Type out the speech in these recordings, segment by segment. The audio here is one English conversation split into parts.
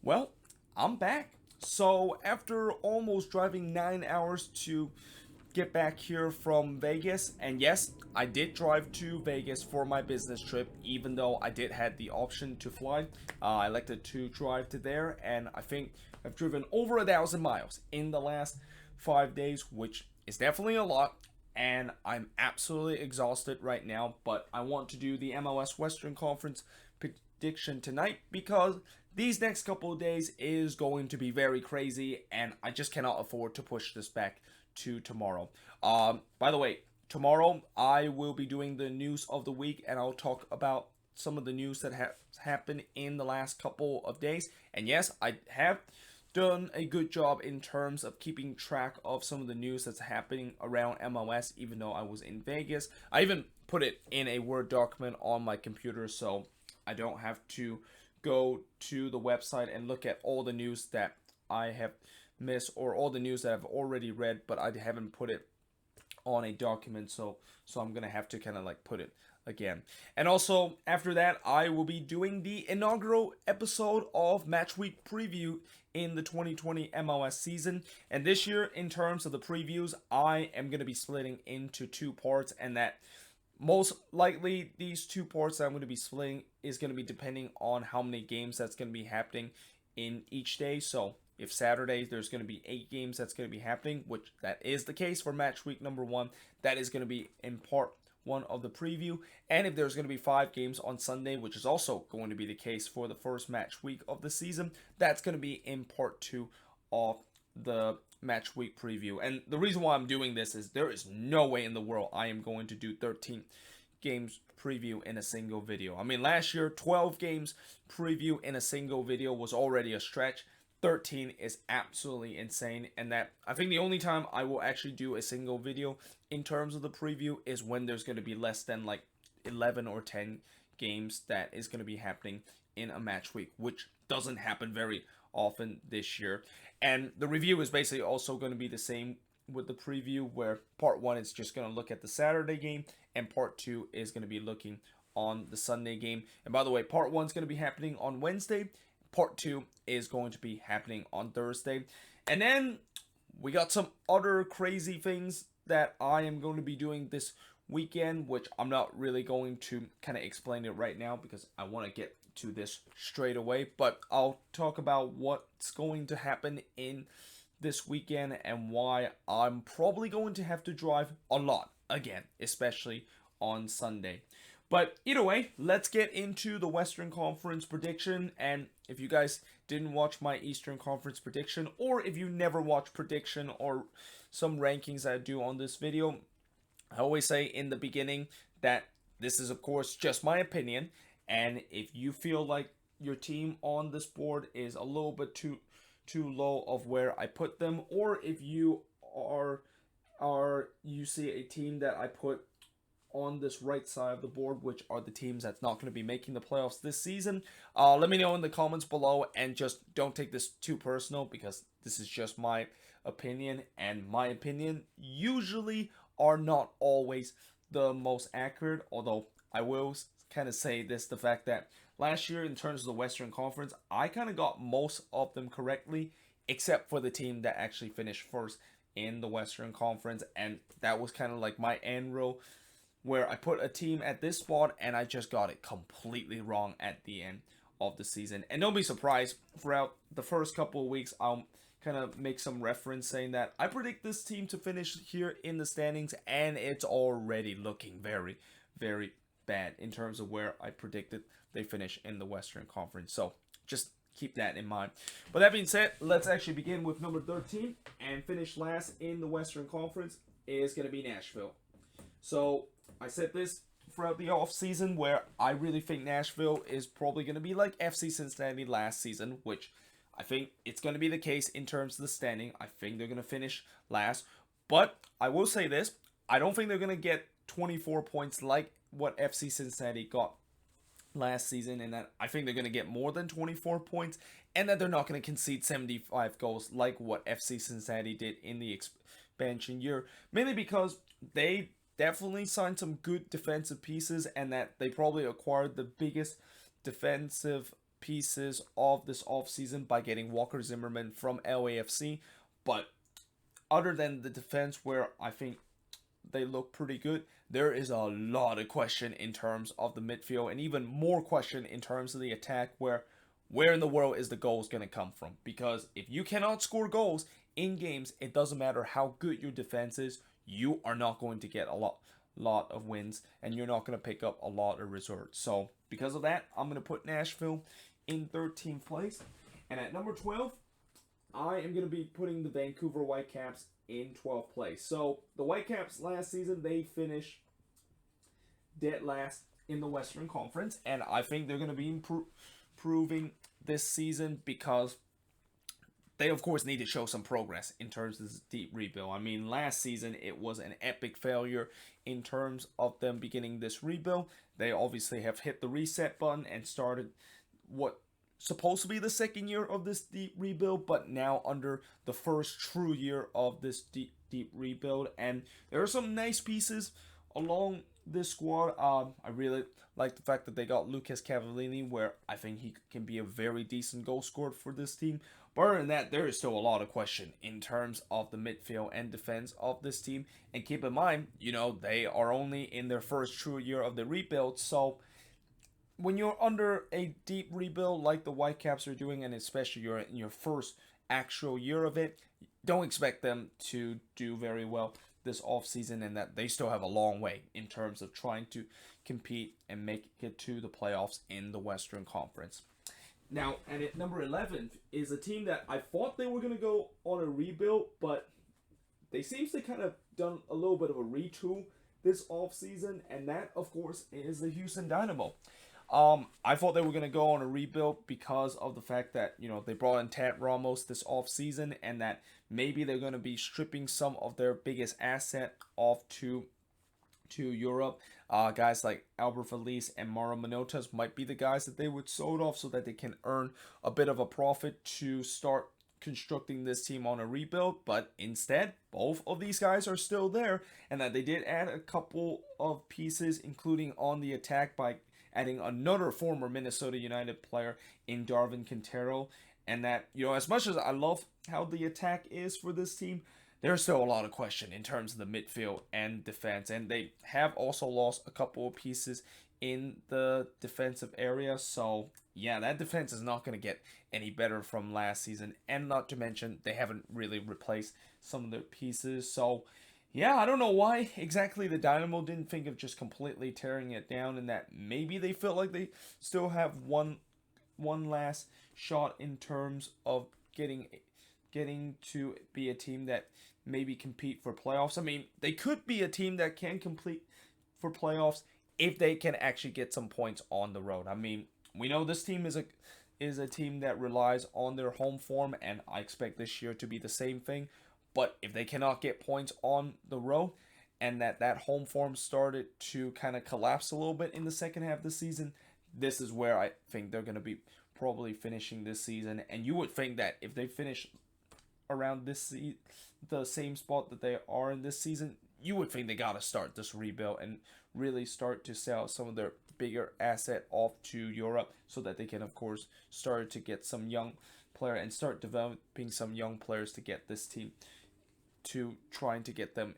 Well, I'm back. So, after almost driving 9 hours to get back here from Vegas, and yes, I did drive to Vegas for my business trip, even though I did had the option to fly. I elected to drive to there, and I think I've driven over 1,000 miles in the last 5 days, which is definitely a lot. And I'm absolutely exhausted right now, but I want to do the MLS Western Conference prediction tonight because these next couple of days is going to be very crazy, and I just cannot afford to push this back to tomorrow. By the way, tomorrow I will be doing the news of the week, and I'll talk about some of the news that has happened in the last couple of days. And yes, I have done a good job in terms of keeping track of some of the news that's happening around MLS, even though I was in Vegas. I even put it in a Word document on my computer, so I don't have to go to the website and look at all the news that I have missed or all the news that I've already read, but I haven't put it on a document, so I'm gonna have to kind of like put it again. And also after that, I will be doing the inaugural episode of Match Week Preview in the 2020 MLS season. And this year, in terms of the previews, I am gonna be splitting into two parts, and that most likely these two parts that I'm going to be splitting is going to be depending on how many games that's going to be happening in each day. So if Saturday there's going to be 8 games that's going to be happening, which that is the case for match week number 1, that is going to be in part 1 of the preview. And if there's going to be 5 games on Sunday, which is also going to be the case for the first match week of the season, that's going to be in part 2 of the match week preview. And the reason why I'm doing this is there is no way in the world I am going to do 13 games preview in a single video. I mean, last year 12 games preview in a single video was already a stretch. 13 is absolutely insane, and that I think the only time I will actually do a single video in terms of the preview is when there's going to be less than like 11 or 10 games that is going to be happening in a match week, which doesn't happen very often this year. And the review is basically also going to be the same with the preview, where part 1 is just going to look at the Saturday game, and part 2 is going to be looking on the Sunday game. And by the way, part 1 is going to be happening on Wednesday, part 2 is going to be happening on Thursday. And then we got some other crazy things that I am going to be doing this weekend, which I'm not really going to kind of explain it right now because I want to get to this straight away, but I'll talk about what's going to happen in this weekend and why I'm probably going to have to drive a lot again, especially on Sunday. But either way, let's get into the Western Conference prediction. And if you guys didn't watch my Eastern Conference prediction, or if you never watch prediction or some rankings that I do on this video, I always say in the beginning that this is of course just my opinion. And if you feel like your team on this board is a little bit too low of where I put them, or if you you see a team that I put on this right side of the board, which are the teams that's not going to be making the playoffs this season, let me know in the comments below, and just don't take this too personal because this is just my opinion, and my opinion usually are not always the most accurate, although I will kind of say this, the fact that last year in terms of the Western Conference, I kind of got most of them correctly, except for the team that actually finished first in the Western Conference, and that was kind of like my end row, where I put a team at this spot and I just got it completely wrong at the end of the season. And don't be surprised, throughout the first couple of weeks, I'll kind of make some reference saying that I predict this team to finish here in the standings, and it's already looking very, very bad in terms of where I predicted they finish in the Western Conference. So just keep that in mind. But that being said, let's actually begin with number 13, and finish last in the Western Conference is going to be Nashville. So I said this throughout the offseason, where I really think Nashville is probably going to be like FC Cincinnati last season, which I think it's going to be the case in terms of the standing. I think they're going to finish last. But I will say this, I don't think they're going to get 24 points like what FC Cincinnati got last season, and that I think they're going to get more than 24 points, and that they're not going to concede 75 goals like what FC Cincinnati did in the expansion year, mainly because they definitely signed some good defensive pieces, and that they probably acquired the biggest defensive pieces of this offseason by getting Walker Zimmerman from LAFC. But other than the defense, where I think they look pretty good, there is a lot of question in terms of the midfield, and even more question in terms of the attack, where in the world is the goals going to come from? Because if you cannot score goals in games, it doesn't matter how good your defense is, you are not going to get a lot of wins, and you're not going to pick up a lot of results. So because of that, I'm going to put Nashville in 13th place. And at number 12, I am going to be putting the Vancouver Whitecaps in 12th place. So the Whitecaps last season, they finished dead last in the Western Conference, and I think they're going to be improving this season because they of course need to show some progress in terms of this deep rebuild. I mean, last season it was an epic failure in terms of them beginning this rebuild. They obviously have hit the reset button and started what supposed to be the second year of this deep rebuild, but now under the first true year of this deep rebuild. And there are some nice pieces along this squad. I really like the fact that they got Lucas Cavallini, where I think he can be a very decent goal scorer for this team. But other than that, there is still a lot of question in terms of the midfield and defense of this team. And keep in mind, they are only in their first true year of the rebuild, so when you're under a deep rebuild like the Whitecaps are doing, and especially you're in your first actual year of it, don't expect them to do very well this offseason, and that they still have a long way in terms of trying to compete and make it to the playoffs in the Western Conference. Now, and at number 11 is a team that I thought they were going to go on a rebuild, but they seems to kind of done a little bit of a retool this offseason, and that, of course, is the Houston Dynamo. I thought they were going to go on a rebuild because of the fact that, they brought in Ted Ramos this offseason, and that maybe they're going to be stripping some of their biggest asset off to Europe. Guys like Albert Feliz and Mauro Manotas might be the guys that they would sold off so that they can earn a bit of a profit to start constructing this team on a rebuild. But instead, both of these guys are still there, and that they did add a couple of pieces, including on the attack by adding another former Minnesota United player in Darwin Quintero. And that, as much as I love how the attack is for this team, there's still a lot of question in terms of the midfield and defense. And they have also lost a couple of pieces in the defensive area. So, yeah, that defense is not going to get any better from last season. And not to mention, they haven't really replaced some of their pieces. So, yeah, I don't know why exactly the Dynamo didn't think of just completely tearing it down, and that maybe they felt like they still have one last shot in terms of getting to be a team that maybe compete for playoffs. I mean, they could be a team that can compete for playoffs if they can actually get some points on the road. I mean, we know this team is a team that relies on their home form, and I expect this year to be the same thing. But if they cannot get points on the road, and that home form started to kind of collapse a little bit in the second half of the season, this is where I think they're going to be probably finishing this season. And you would think that if they finish around the same spot that they are in this season, you would think they got to start this rebuild and really start to sell some of their bigger asset off to Europe, so that they can, of course, start to get some young player and start developing some young players to get this team to trying to get them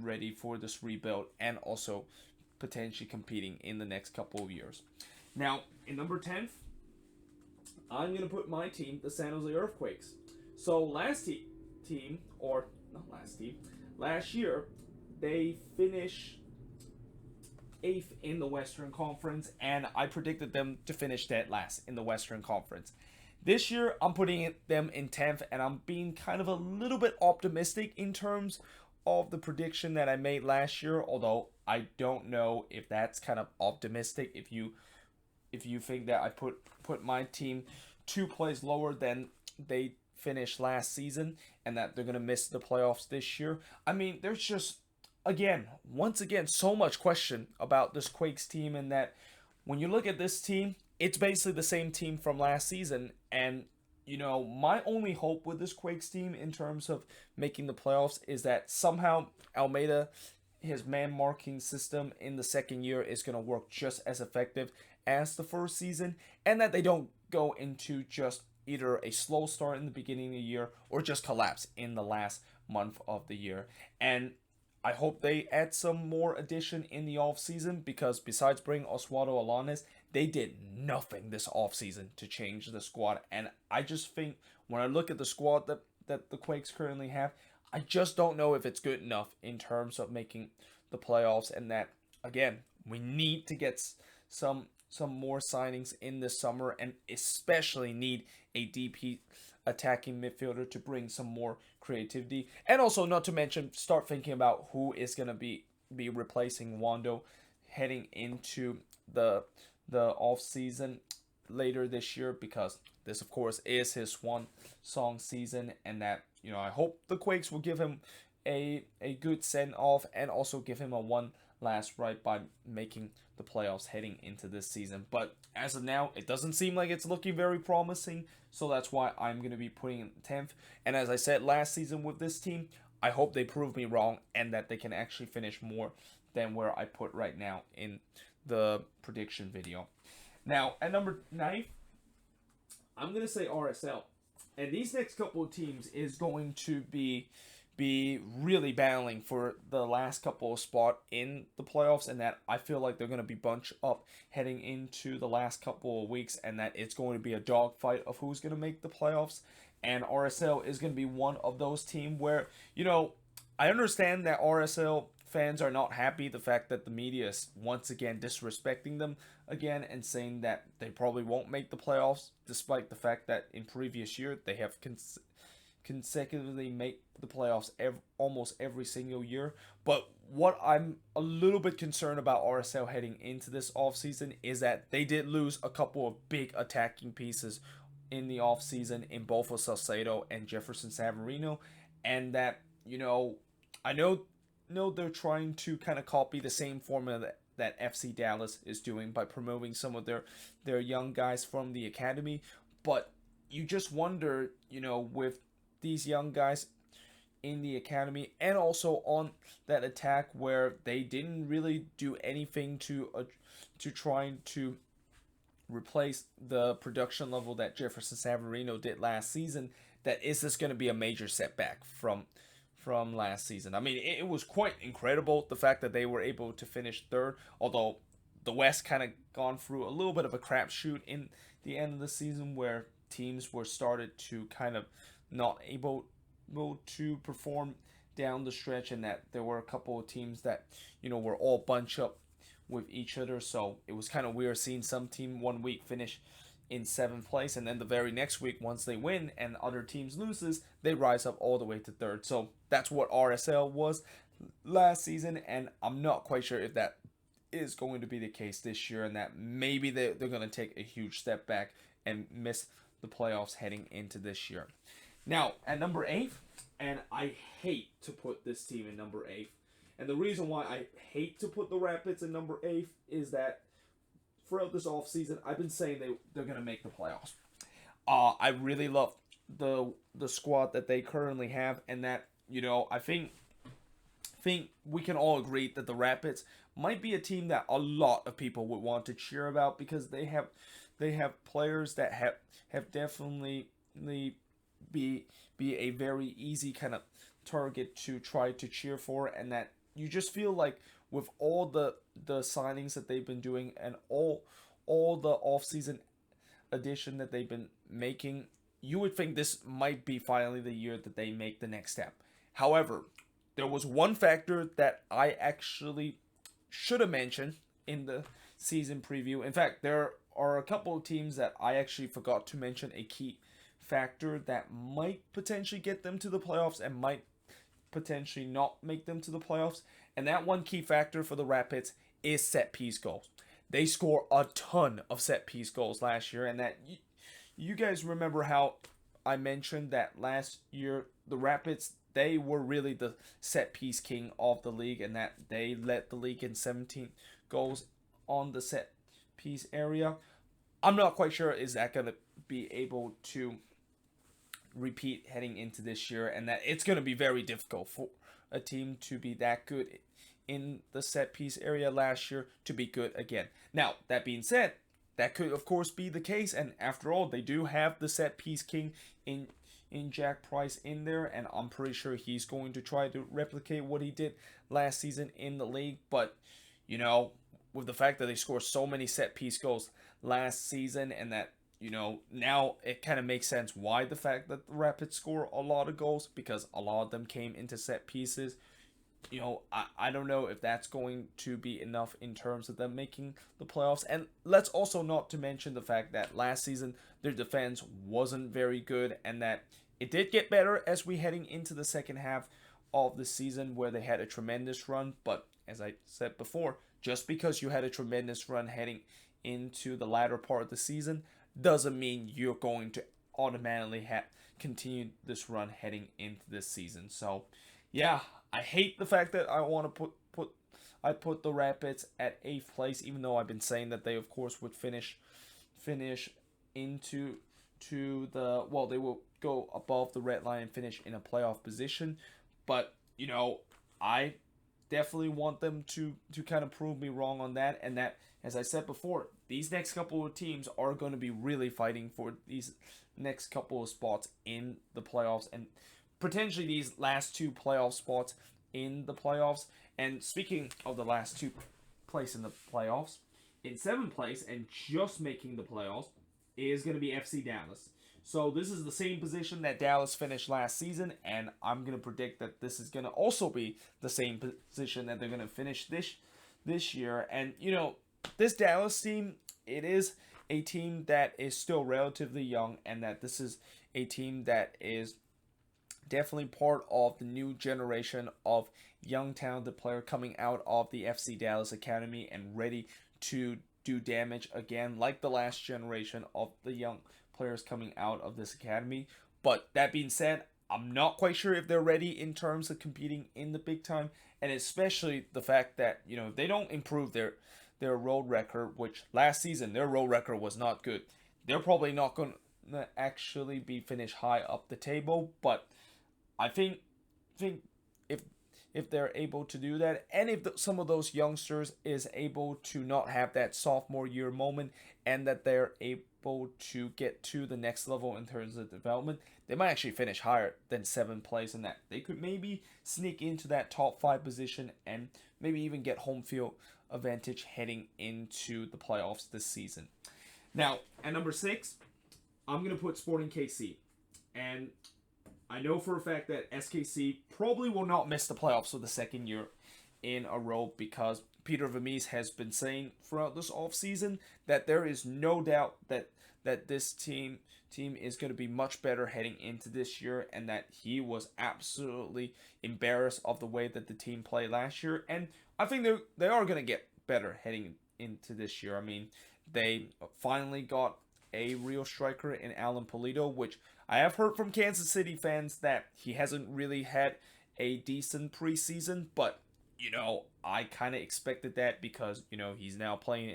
ready for this rebuild, and also potentially competing in the next couple of years. Now, in number 10th, I'm going to put my team, the San Jose Earthquakes. So last year, they finished 8th in the Western Conference, and I predicted them to finish dead last in the Western Conference. This year, I'm putting them in 10th, and I'm being kind of a little bit optimistic in terms of the prediction that I made last year, although I don't know if that's kind of optimistic. If you think that I put my team 2 plays lower than they finished last season, and that they're going to miss the playoffs this year. I mean, there's just, once again, so much question about this Quakes team, and that when you look at this team, it's basically the same team from last season. And, my only hope with this Quakes team in terms of making the playoffs is that somehow Almeida, his man-marking system in the second year, is going to work just as effective as the first season, and that they don't go into just either a slow start in the beginning of the year or just collapse in the last month of the year. And I hope they add some more addition in the offseason, because besides bringing Oswaldo Alanes, they did nothing this offseason to change the squad. And I just think when I look at the squad that the Quakes currently have, I just don't know if it's good enough in terms of making the playoffs. And that, again, we need to get some more signings in the summer, and especially need a DP attacking midfielder to bring some more creativity. And also, not to mention, start thinking about who is going to be replacing Wando heading into the off season later this year, because this of course is his one song season. And that, I hope the Quakes will give him a good send off, and also give him a one last right by making the playoffs heading into this season. But as of now, it doesn't seem like it's looking very promising, so that's why I'm going to be putting in 10th. And as I said last season with this team, I hope they prove me wrong and that they can actually finish more than where I put right now in the prediction video. Now, at number 9, I'm going to say RSL. And these next couple of teams is going to be really battling for the last couple of spot in the playoffs, and that I feel like they're going to be bunched up heading into the last couple of weeks, and that it's going to be a dogfight of who's going to make the playoffs. And RSL is going to be one of those teams where, I understand that RSL fans are not happy the fact that the media is once again disrespecting them again and saying that they probably won't make the playoffs, despite the fact that in previous year they have consecutively make the playoffs almost every single year. But what I'm a little bit concerned about RSL heading into this offseason is that they did lose a couple of big attacking pieces in the offseason in both of Salcedo and Jefferson Savarino, and that, I know they're trying to kind of copy the same formula that FC Dallas is doing by promoting some of their young guys from the academy, but you just wonder, with these young guys in the academy and also on that attack where they didn't really do anything to trying to replace the production level that Jefferson Savarino did last season, that is this going to be a major setback from last season. I mean, it was quite incredible the fact that they were able to finish third, although the West kind of gone through a little bit of a crapshoot in the end of the season, where teams were started to kind of not able to perform down the stretch, and that there were a couple of teams that were all bunched up with each other. So it was kind of weird seeing some team one week finish in 7th place, and then the very next week, once they win and other teams loses, they rise up all the way to 3rd. So that's what RSL was last season, and I'm not quite sure if that is going to be the case this year, and that maybe they're going to take a huge step back and miss the playoffs heading into this year. Now, at number 8, and I hate to put this team in number 8, and the reason why I hate to put the Rapids in number 8 is that throughout this offseason, I've been saying they're going to make the playoffs. I really love the squad that they currently have, and that, I think we can all agree that the Rapids might be a team that a lot of people would want to cheer about, because they have players that have definitely be a very easy kind of target to try to cheer for, and that you just feel like with all the signings that they've been doing and all the offseason addition that they've been making, you would think this might be finally the year that they make the next step. However, there was one factor that I actually should have mentioned in the season preview. In fact, there are a couple of teams that I actually forgot to mention a key factor that might potentially get them to the playoffs and might potentially not make them to the playoffs. And that one key factor for the Rapids is set piece goals. They score a ton of set piece goals last year, and that you guys remember how I mentioned that last year the Rapids, they were really the set piece king of the league, and that they led the league in 17 goals on the set piece area. I'm not quite sure is that going to be able to repeat heading into this year, and that it's going to be very difficult for a team to be that good in the set piece area last year to be good again. Now, that being said, that could of course be the case. And after all, they do have the set piece king in Jack Price in there, and I'm pretty sure he's going to try to replicate what he did last season in the league. But you know, with the fact that they scored so many set piece goals last season, and that now it kind of makes sense why the fact that the Rapids score a lot of goals, because a lot of them came into set pieces. I don't know if that's going to be enough in terms of them making the playoffs. And let's also not to mention the fact that last season their defense wasn't very good, and that it did get better as we heading into the second half of the season, where they had a tremendous run. But as I said before, just because you had a tremendous run heading into the latter part of the season doesn't mean you're going to automatically continue this run heading into this season. So yeah, I hate the fact that I want to put the Rapids at 8th place, even though I've been saying that they of course would finish into they will go above the red line and finish in a playoff position. But I definitely want them to kind of prove me wrong on that, and that, as I said before, these next couple of teams are going to be really fighting for these next couple of spots in the playoffs, and potentially these last two playoff spots in the playoffs. And speaking of the last two place in the playoffs, in 7th place and just making the playoffs is going to be FC Dallas. So this is the same position that Dallas finished last season, and I'm going to predict that this is going to also be the same position that they're going to finish this year. And this Dallas team, it is a team that is still relatively young, and that this is a team that is definitely part of the new generation of young talented player coming out of the FC Dallas Academy and ready to do damage again, like the last generation of the young players coming out of this academy. But that being said, I'm not quite sure if they're ready in terms of competing in the big time, and especially the fact that if they don't improve their road record, which last season their road record was not good, they're probably not going to actually be finished high up the table. But I think if they're able to do that, and if some of those youngsters is able to not have that sophomore year moment, and that they're able to get to the next level in terms of development, they might actually finish higher than 7th place, and that they could maybe sneak into that top 5 position and maybe even get home field advantage heading into the playoffs this season. Now, at number 6, I'm going to put Sporting KC. And I know for a fact that SKC probably will not miss the playoffs for the second year in a row, because Peter Vermees has been saying throughout this offseason that there is no doubt that this team is going to be much better heading into this year, and that he was absolutely embarrassed of the way that the team played last year. And I think they are going to get better heading into this year. I mean, they finally got a real striker in Alan Pulido, which I have heard from Kansas City fans that he hasn't really had a decent preseason, but I kind of expected that, because he's now playing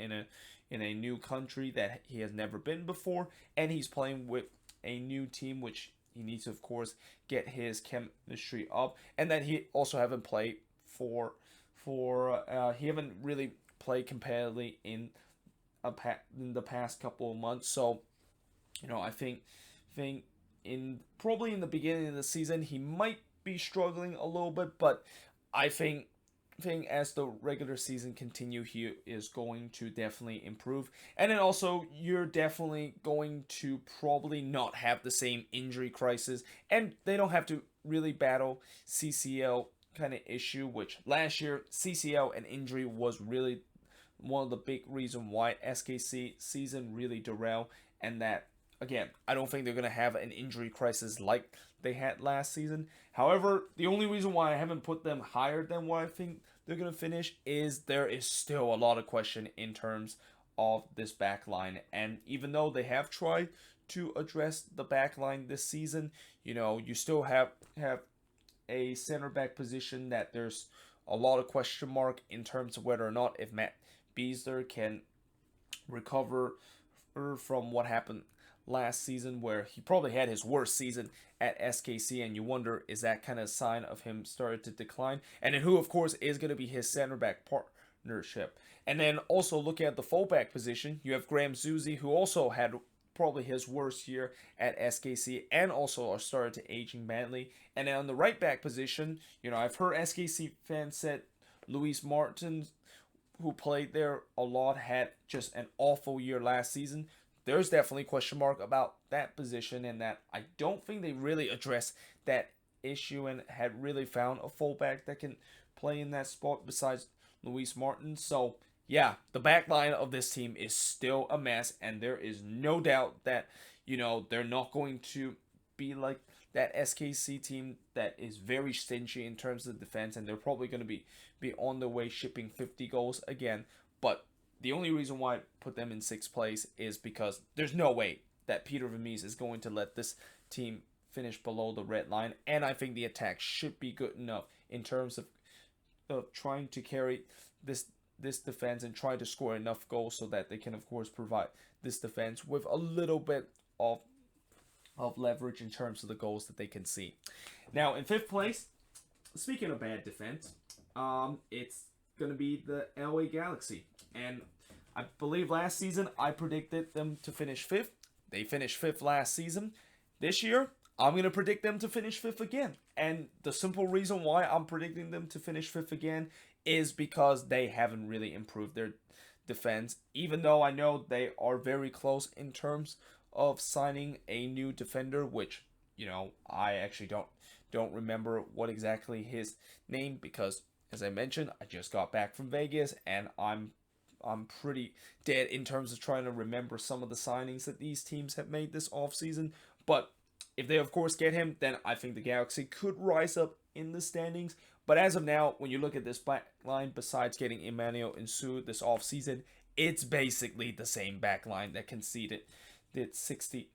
in a new country that he has never been before, and he's playing with a new team, which he needs to of course get his chemistry up, and that he also haven't played he haven't really played competitively in the past couple of months. So I think probably in the beginning of the season he might be struggling a little bit, but I think as the regular season continue, he is going to definitely improve. And then also, you're definitely going to probably not have the same injury crisis, and they don't have to really battle CCL kind of issue, which last year CCL and injury was really one of the big reasons why SKC season really derailed. And that, again, I don't think they're going to have an injury crisis like they had last season. However, the only reason why I haven't put them higher than what I think they're going to finish is there is still a lot of question in terms of this back line. And even though they have tried to address the back line this season, you still have a center back position that there's a lot of question mark in terms of whether or not if Matt Beasler can recover from what happened last season, where he probably had his worst season at SKC, and you wonder, is that kind of a sign of him started to decline? And then who of course is going to be his center back partnership. And then also looking at the fullback position, you have Graham Zusi, who also had probably his worst year at SKC and also started to aging badly. And then on the right back position, I've heard SKC fans said Luis Martin, who played there a lot, had just an awful year last season. There's definitely a question mark about that position, and that I don't think they really addressed that issue and had really found a fullback that can play in that spot besides Luis Martin. So yeah, the back line of this team is still a mess, and there is no doubt that they're not going to be like that SKC team that is very stingy in terms of defense, and they're probably going to be on their way shipping 50 goals again. But the only reason why I put them in sixth place is because there's no way that Peter Vermees is going to let this team finish below the red line, and I think the attack should be good enough in terms of trying to carry this defense and try to score enough goals so that they can of course provide this defense with a little bit of leverage in terms of the goals that they can see. Now in fifth place, speaking of bad defense, it's gonna be the LA Galaxy, and I believe last season I predicted them to finish fifth. They finished fifth last season. This year, I'm going to predict them to finish fifth again. And the simple reason why I'm predicting them to finish fifth again is because they haven't really improved their defense, even though I know they are very close in terms of signing a new defender, which, I actually don't remember what exactly his name, because as I mentioned, I just got back from Vegas and I'm pretty dead in terms of trying to remember some of the signings that these teams have made this offseason. But if they, of course, get him, then I think the Galaxy could rise up in the standings. But as of now, when you look at this back line, besides getting Emmanuel Insu this offseason, it's basically the same back line that did 60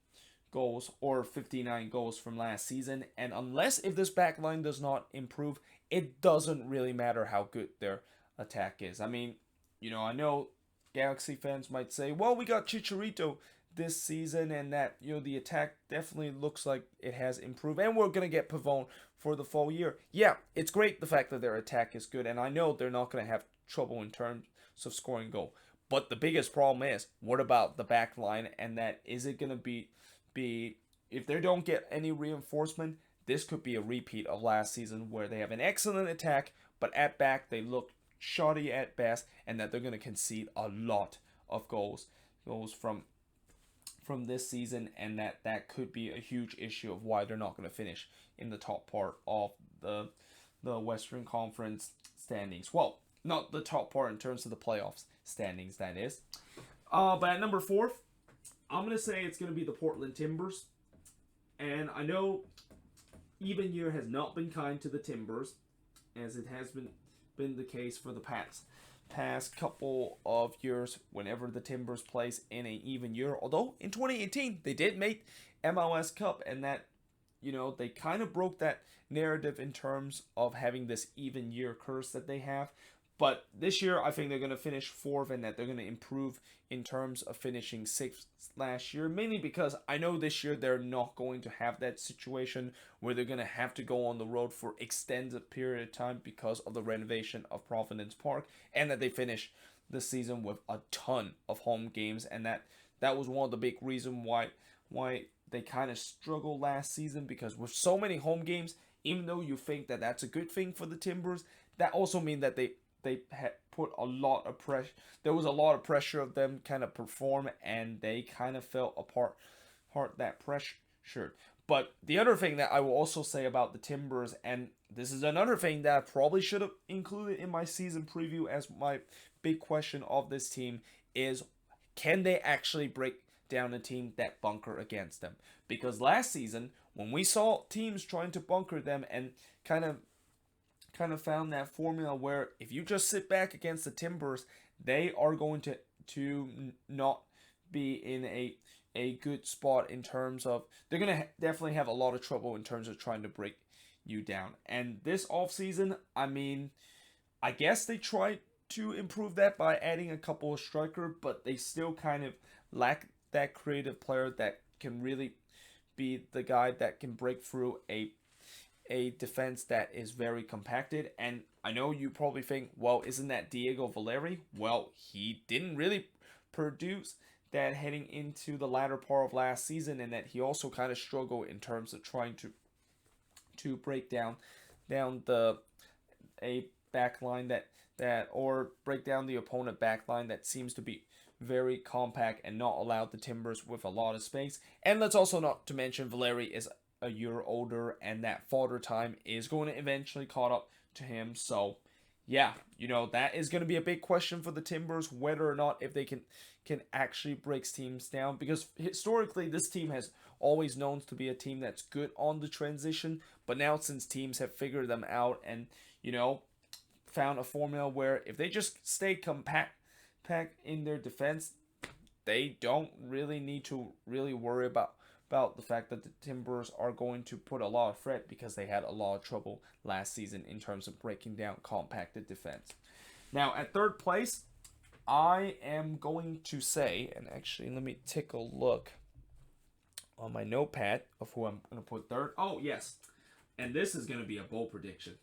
goals or 59 goals from last season. And if this back line does not improve, it doesn't really matter how good their attack is. I mean, I know Galaxy fans might say, well, we got Chicharito this season, and that the attack definitely looks like it has improved, and we're gonna get Pavone for the full year. Yeah, it's great the fact that their attack is good, and I know they're not gonna have trouble in terms of scoring goal. But the biggest problem is, what about the back line? And that is it gonna be if they don't get any reinforcement, this could be a repeat of last season where they have an excellent attack, but at back they look shoddy at best, and that they're gonna concede a lot of goals from this season, and that could be a huge issue of why they're not going to finish in the top part of the Western Conference standings. Well, not the top part in terms of the playoffs standings, that is. But at number 4, I'm going to say it's going to be the Portland Timbers. And I know even year has not been kind to the Timbers, as it has been the case for the past couple of years whenever the Timbers plays in an even year. Although in 2018 they did make MLS Cup, and that they kind of broke that narrative in terms of having this even year curse that they have. But this year I think they're going to finish 4th, and that they're going to improve in terms of finishing 6th last year, mainly because I know this year they're not going to have that situation where they're going to have to go on the road for extended period of time because of the renovation of Providence Park, and that they finish the season with a ton of home games, and that was one of the big reasons why they kind of struggled last season, because with so many home games, even though you think that that's a good thing for the Timbers, that also means that they had put a lot of pressure. There was a lot of pressure of them kind of perform, and they kind of felt apart that pressure. But the other thing that I will also say about the Timbers, and this is another thing that I probably should have included in my season preview as my big question of this team, is can they actually break down a team that bunker against them? Because last season, when we saw teams trying to bunker them and kind of found that formula where if you just sit back against the Timbers, they are going to not be in a good spot in terms of they're going to definitely have a lot of trouble in terms of trying to break you down. And this offseason, I mean, I guess they tried to improve that by adding a couple of strikers, but they still kind of lack that creative player that can really be the guy that can break through a defense that is very compacted. And I know you probably think, well, isn't that Diego Valeri? Well, he didn't really produce that heading into the latter part of last season, and that he also kind of struggled in terms of trying to break down the a back line that or break down the opponent back line that seems to be very compact and not allow the Timbers with a lot of space. And let's also not to mention Valeri is a year older, and that father time is going to eventually caught up to him. So yeah, that is going to be a big question for the Timbers, whether or not if they can actually break teams down, because historically this team has always known to be a team that's good on the transition, but now since teams have figured them out and found a formula where if they just stay compact in their defense, they don't really need to really worry about the fact that the Timbers are going to put a lot of threat, because they had a lot of trouble last season in terms of breaking down compacted defense. Now at third place, I am going to say, and actually let me take a look on my notepad of who I'm going to put third. Oh yes, and this is going to be a bold prediction.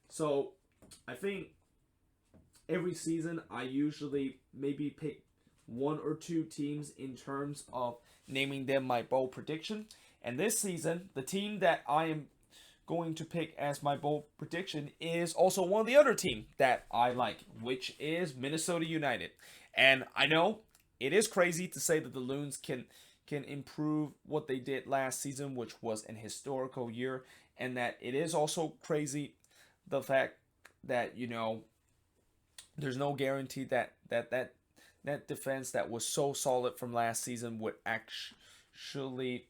So I think every season I usually maybe pick one or two teams in terms of naming them my bold prediction. And this season, the team that I am going to pick as my bold prediction is also one of the other team that I like, which is Minnesota United. And I know it is crazy to say that the Loons can improve what they did last season, which was an historical year, and that it is also crazy the fact that there's no guarantee that defense that was so solid from last season would actually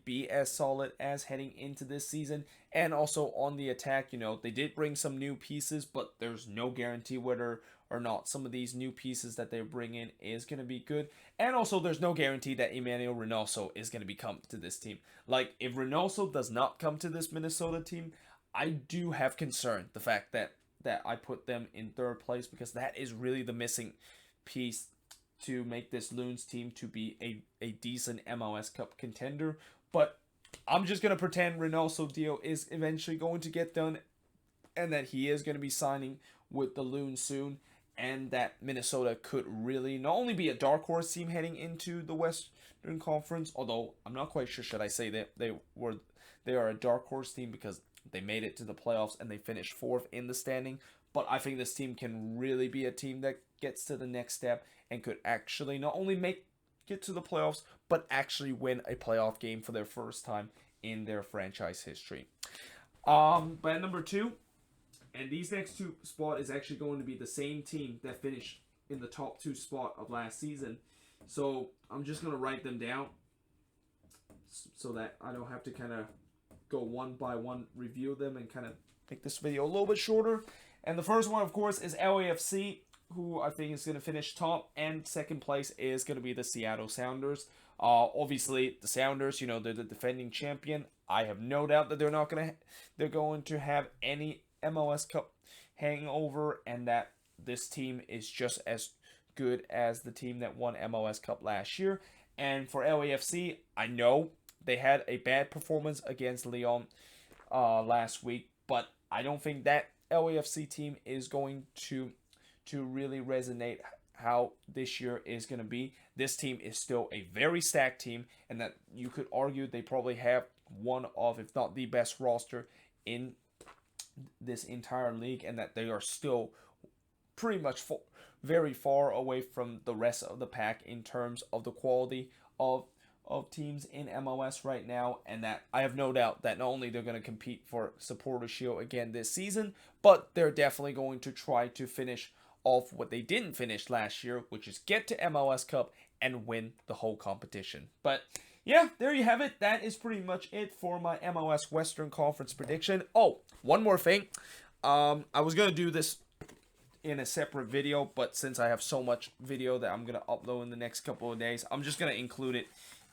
be as solid as heading into this season. And also on the attack, they did bring some new pieces, but there's no guarantee whether or not some of these new pieces that they bring in is going to be good. And also there's no guarantee that Emmanuel Reynoso is going to come to this team. Like, if Reynoso does not come to this Minnesota team, I do have concern the fact that I put them in third place, because that is really the missing piece to make this Loons team to be a decent MLS Cup contender. But I'm just going to pretend Reynoso deal is eventually going to get done, and that he is going to be signing with the Loons soon, and that Minnesota could really not only be a dark horse team heading into the Western Conference, although I'm not quite sure should I say that they are a dark horse team, because they made it to the playoffs and they finished fourth in the standing. But I think this team can really be a team that gets to the next step and could actually not only make it to the playoffs, but actually win a playoff game for their first time in their franchise history. But at number 2, and these next 2 spot is actually going to be the same team that finished in the top 2 spot of last season. So I'm just going to write them down so that I don't have to kind of go one by one, review them, and kind of make this video a little bit shorter. And the first one, of course, is LAFC, who I think is going to finish top, and second place is going to be the Seattle Sounders. Obviously, the Sounders, they're the defending champion. I have no doubt that they're going to have any MLS Cup hangover, and that this team is just as good as the team that won MLS Cup last year. And for LAFC, I know they had a bad performance against Lyon last week, but I don't think that LAFC team is going to really resonate how this year is going to be. This team is still a very stacked team, and that you could argue they probably have one of, if not the best roster in this entire league, and that they are still pretty much very far away from the rest of the pack in terms of the quality of teams in MLS right now, and that I have no doubt that not only they're going to compete for Supporter Shield again this season, but they're definitely going to try to finish off what they didn't finish last year, which is get to MLS Cup and win the whole competition. But yeah, there you have it. That is pretty much it for my MLS Western Conference prediction. Oh, one more thing. I was going to do this in a separate video, but since I have so much video that I'm going to upload in the next couple of days, I'm just going to include it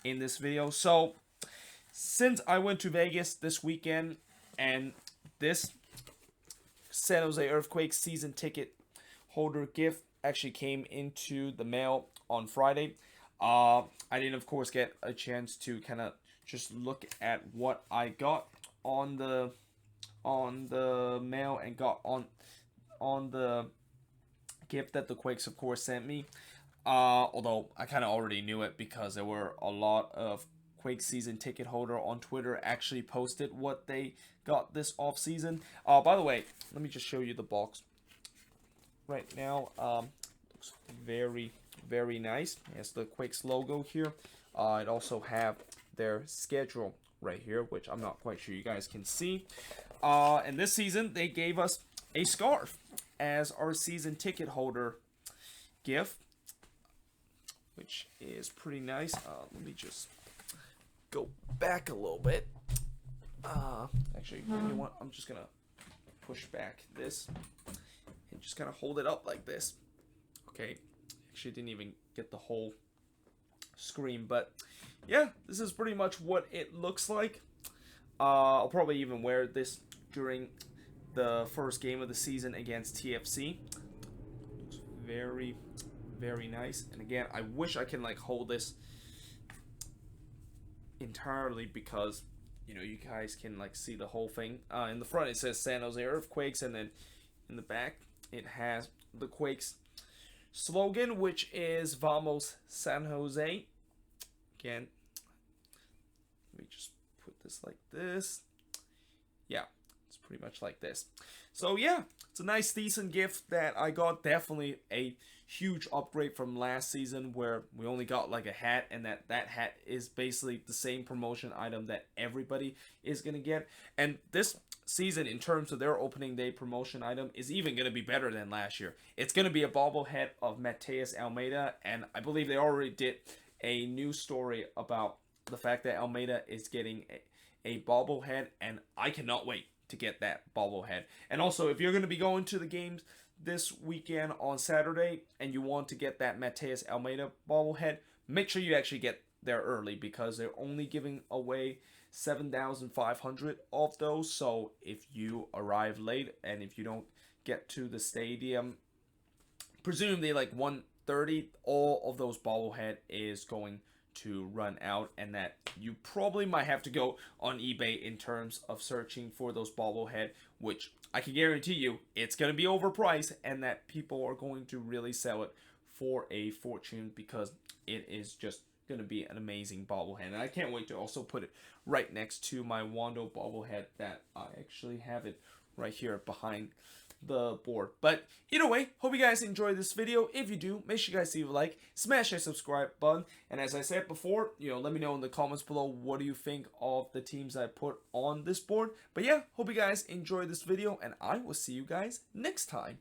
in this video. So since I went to Vegas this weekend, and this San Jose Earthquakes season ticket holder gift actually came into the mail on Friday, I didn't of course get a chance to kind of just look at what I got on the on the mail and got on the gift that the Quakes, of course, sent me. Although I kind of already knew it because there were a lot of Quake season ticket holder on Twitter actually posted what they got this off season. By the way, let me just show you the box right now. Looks very nice. It has the Quakes logo here. It also have their schedule right here, which I'm not quite sure you guys can see. And this season they gave us a scarf as our season ticket holder gift, which is pretty nice. Let me just go back a little bit. Actually, you know what? I'm just gonna push back this and just kind of hold it up like this. Okay, actually didn't even get the whole screen, but yeah, this is pretty much what it looks like. I'll probably even wear this during the first game of the season against TFC. Looks very nice. And again, I wish I can like hold this entirely because you know you guys can like see the whole thing. In the front it says San Jose Earthquakes, and then in the back it has the Quakes slogan, which is Vamos San Jose. Again, let me just put this like this. Yeah, it's pretty much like this. So yeah, it's a nice decent gift that I got. Definitely a huge upgrade from last season where we only got like a hat, and that hat is basically the same promotion item that everybody is gonna get. And this season, in terms of their opening day promotion item, is even gonna be better than last year. It's gonna be a bobblehead of Mateus Almeida, and I believe they already did a news story about the fact that Almeida is getting a bobblehead, and I cannot wait to get that bobblehead. And also, if you're going to be going to the games this weekend on Saturday and you want to get that Mateus Almeida bobblehead, make sure you actually get there early because they're only giving away 7,500 of those. So if you arrive late and if you don't get to the stadium, presumably like 1:30, all of those bobblehead is going to run out, and that you probably might have to go on eBay in terms of searching for those bobblehead, which I can guarantee you it's going to be overpriced and that people are going to really sell it for a fortune because it is just going to be an amazing bobblehead. And I can't wait to also put it right next to my Wando bobblehead that I actually have it right here behind the board. But either way, hope you guys enjoyed this video. If you do, make sure you guys leave a like, smash that subscribe button, and as I said before, let me know in the comments below what do you think of the teams I put on this board. But yeah, hope you guys enjoyed this video, and I will see you guys next time.